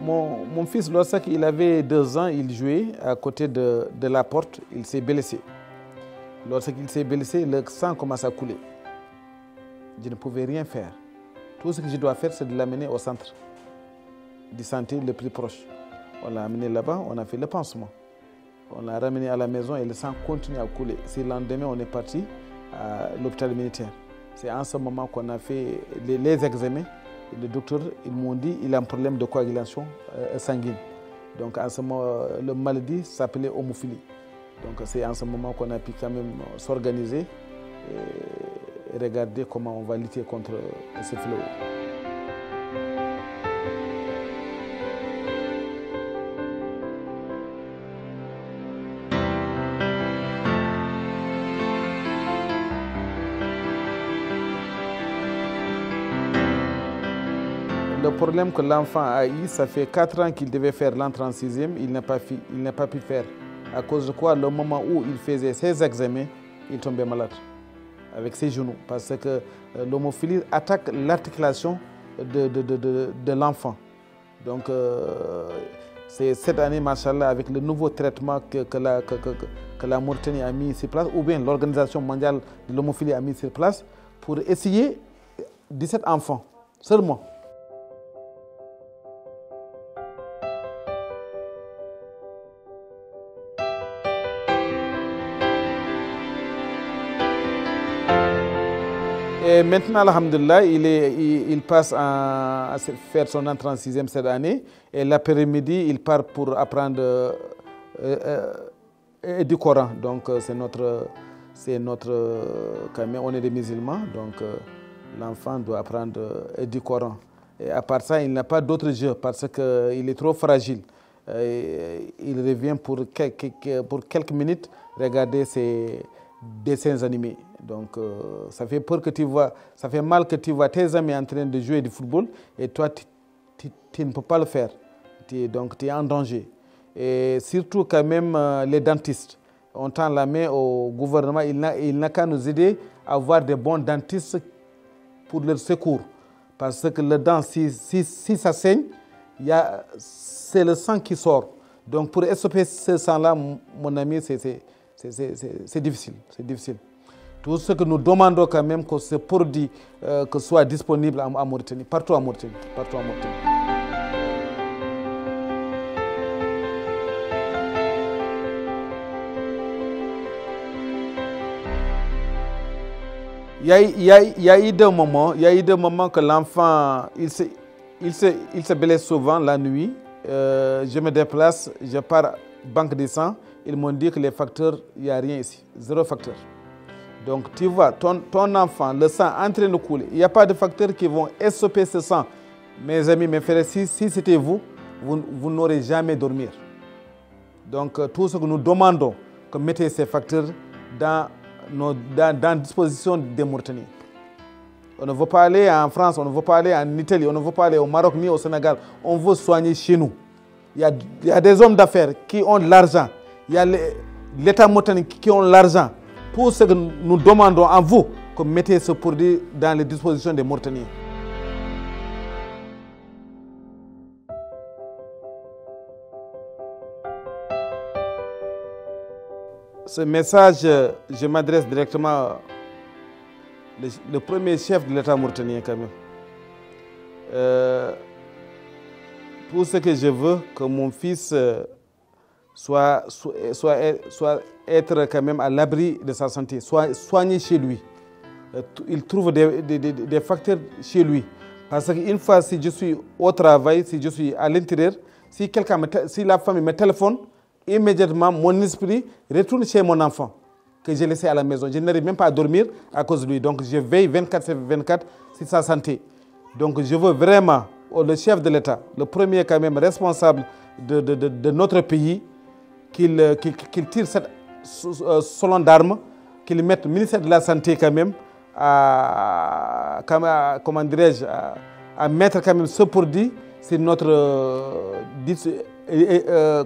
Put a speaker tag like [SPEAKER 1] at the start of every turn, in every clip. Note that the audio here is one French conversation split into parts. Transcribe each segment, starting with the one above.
[SPEAKER 1] Mon fils, lorsqu'il avait 2 ans, il jouait à côté de la porte, il s'est blessé. Lorsqu'il s'est blessé, le sang commence à couler. Je ne pouvais rien faire. Tout ce que je dois faire, c'est de l'amener au centre de santé le plus proche. On l'a amené là-bas, on a fait le pansement. On l'a ramené à la maison et le sang continue à couler. C'est le lendemain, on est parti à l'hôpital militaire. C'est en ce moment qu'on a fait les examens. Le docteur, ils m'ont dit qu'il a un problème de coagulation sanguine. Donc en ce moment, la maladie s'appelait homophilie. Donc c'est en ce moment qu'on a pu quand même s'organiser et regarder comment on va lutter contre ce fléau. Le problème que l'enfant a eu, ça fait 4 ans qu'il devait faire l'entrée en 6e, il n'a pas pu faire. À cause de quoi, le moment où il faisait ses examens, il tombait malade avec ses genoux. Parce que l'homophilie attaque l'articulation de l'enfant. Donc, c'est cette année, machallah, avec le nouveau traitement que la Mauritanie a mis sur place, ou bien l'Organisation mondiale de l'homophilie a mis sur place, pour essayer 17 enfants seulement. Et maintenant, alhamdulillah, il passe à faire son entrée en 6e cette année. Et l'après-midi, il part pour apprendre du Coran. Donc, quand même, on est des musulmans. Donc, l'enfant doit apprendre du Coran. Et à part ça, il n'a pas d'autre jeu parce qu'il est trop fragile. Il revient pour quelques minutes regarder ses dessins animés. Donc, ça fait peur que tu vois, ça fait mal que tu vois tes amis en train de jouer du football et toi, tu ne peux pas le faire. Donc, tu es en danger. Et surtout, quand même, les dentistes. On tend la main au gouvernement. Il n'a qu'à nous aider à avoir des bons dentistes pour leur secours. Parce que le dent, si ça saigne, c'est le sang qui sort. Donc, pour stopper ce sang-là, mon ami, c'est difficile. C'est difficile. Tout ce que nous demandons quand même, que ce produit soit disponible en Mauritanie, partout en Mauritanie. Partout en Mauritanie. Il y a eu des moments que l'enfant, il se blesse souvent la nuit. Je me déplace, je pars banque de sang. Ils m'ont dit que les facteurs, il n'y a rien ici, 0 facteur. Donc tu vois, ton enfant, le sang en train de couler. Il n'y a pas de facteurs qui vont stopper ce sang. Mes amis, mes frères, si c'était vous n'aurez jamais dormir. Donc tout ce que nous demandons, que mettez ces facteurs dans disposition des Mauritaniens. On ne veut pas aller en France, on ne veut pas aller en Italie, on ne veut pas aller au Maroc ni au Sénégal. On veut soigner chez nous. Il y a des hommes d'affaires qui ont de l'argent. Il y a l'État mauritanien qui ont l'argent. Tout ce que nous demandons à vous, que mettez ce produit dans les dispositions des Mauritaniens. Ce message, je m'adresse directement le premier chef de l'État mauritanien quand même. Tout ce que je veux, que mon fils soit être quand même à l'abri de sa santé, soit soigné chez lui. Il trouve des facteurs chez lui. Parce qu'une fois, si je suis au travail, si je suis à l'intérieur, si la famille me téléphone, immédiatement, mon esprit retourne chez mon enfant que j'ai laissé à la maison. Je n'arrive même pas à dormir à cause de lui. Donc, je veille 24/24 sur sa santé. Donc, je veux vraiment, le chef de l'État, le premier quand même responsable de notre pays, qu'il tire cette solon d'armes, qu'il mette le ministère de la Santé quand même comment dirais-je, à mettre quand même ce produit sur notre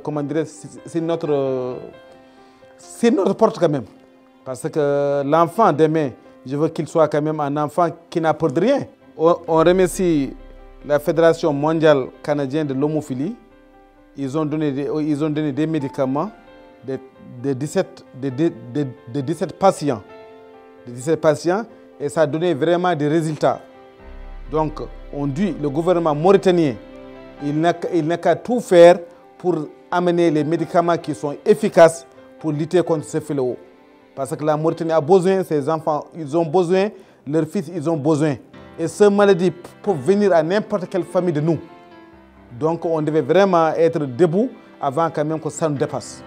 [SPEAKER 1] comment dirais-je, c'est notre porte quand même. Parce que l'enfant demain, je veux qu'il soit quand même un enfant qui n'a peur de rien. On remercie la Fédération mondiale canadienne de l'homophilie, ils ont donné des médicaments de 17 patients. De 17 patients, et ça a donné vraiment des résultats. Donc, on dit, le gouvernement mauritanien, il n'a qu'à tout faire pour amener les médicaments qui sont efficaces pour lutter contre ce fléau. Parce que la Mauritanie a besoin, ses enfants, ils ont besoin, leurs fils, ils ont besoin. Et ces maladies peuvent venir à n'importe quelle famille de nous. Donc, on devait vraiment être debout avant quand même que ça nous dépasse.